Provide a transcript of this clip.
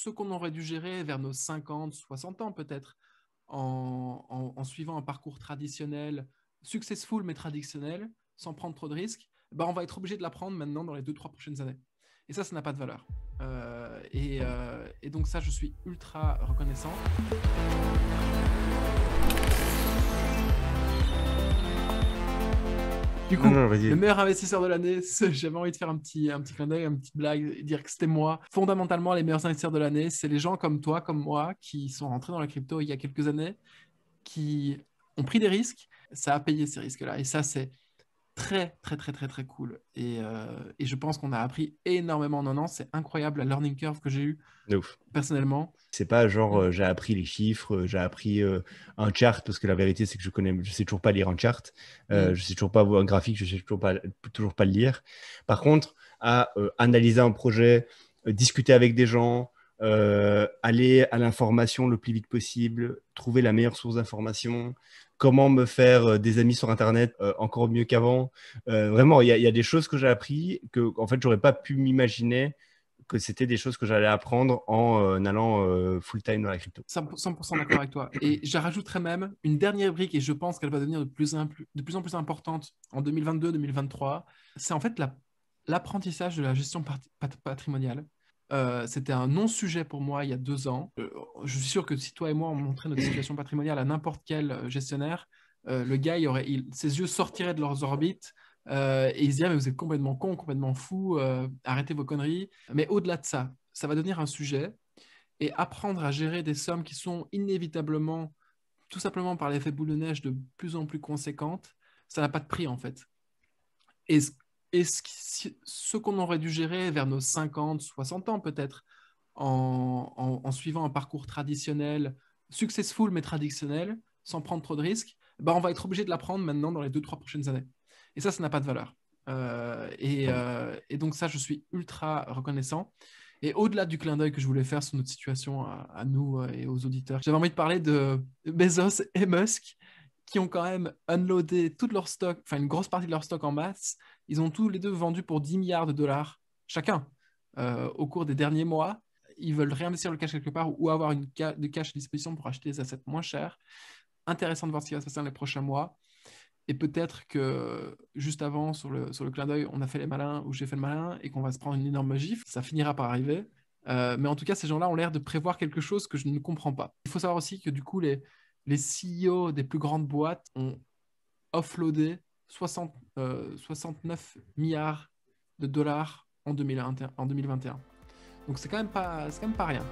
ce qu'on aurait dû gérer vers nos 50, 60 ans peut-être, en suivant un parcours traditionnel, successful mais traditionnel, sans prendre trop de risques, bah, on va être obligé de l'apprendre maintenant dans les 2-3 prochaines années. Et ça n'a pas de valeur. Et donc ça, je suis ultra reconnaissant. Du coup, le meilleur investisseur de l'année, j'avais envie de faire un petit clin d'œil, une petite blague, et dire que c'était moi. Fondamentalement, les meilleurs investisseurs de l'année, c'est les gens comme toi, comme moi, qui sont rentrés dans la crypto il y a quelques années, qui ont pris des risques. Ça a payé ces risques-là. Et ça, c'est très, très, très, très, très cool. Et je pense qu'on a appris énormément en un an. C'est incroyable la learning curve que j'ai eue De ouf. personnellement. C'est pas genre j'ai appris les chiffres, j'ai appris un chart, parce que la vérité c'est que je sais toujours pas lire un chart, je sais toujours pas voir un graphique, je sais toujours pas le lire. Par contre, à analyser un projet, discuter avec des gens, aller à l'information le plus vite possible, trouver la meilleure source d'information, comment me faire des amis sur Internet encore mieux qu'avant. Vraiment, il y a des choses que j'ai appris que en fait j'aurais pas pu m'imaginer que c'était des choses que j'allais apprendre en allant full-time dans la crypto. 100% d'accord avec toi. Et je rajouterais même une dernière brique, et je pense qu'elle va devenir de plus en plus importante en 2022-2023. C'est en fait l'apprentissage de la gestion patrimoniale. C'était un non-sujet pour moi il y a 2 ans. Je suis sûr que si toi et moi on montrait notre situation patrimoniale à n'importe quel gestionnaire, le gars, ses yeux sortiraient de leurs orbites et il se dirait, mais vous êtes complètement con, complètement fou, arrêtez vos conneries. Mais au-delà de ça, ça va devenir un sujet et apprendre à gérer des sommes qui sont inévitablement, tout simplement par l'effet boule de neige, de plus en plus conséquentes, ça n'a pas de prix en fait. Et, ce qu'on aurait dû gérer vers nos 50, 60 ans peut-être, en suivant un parcours traditionnel, successful mais traditionnel, sans prendre trop de risques, bah, on va être obligé de l'apprendre maintenant dans les 2-3 prochaines années. Et ça n'a pas de valeur. Et donc ça, je suis ultra reconnaissant. Et au-delà du clin d'œil que je voulais faire sur notre situation à nous et aux auditeurs, j'avais envie de parler de Bezos et Musk qui ont quand même unloadé tout leur stock, enfin une grosse partie de leur stock en masse. Ils ont tous les deux vendu pour 10 milliards de dollars chacun au cours des derniers mois. Ils veulent réinvestir le cash quelque part ou avoir de cash à disposition pour acheter des assets moins chers. Intéressant de voir ce qui va se passer dans les prochains mois. Et peut-être que juste avant, sur le clin d'œil, on a fait les malins ou j'ai fait le malin et qu'on va se prendre une énorme gifle. Ça finira par arriver. Mais en tout cas, ces gens-là ont l'air de prévoir quelque chose que je ne comprends pas. Il faut savoir aussi que du coup, les CEO des plus grandes boîtes ont offloadé 69 milliards de dollars en 2021. Donc c'est quand même pas rien.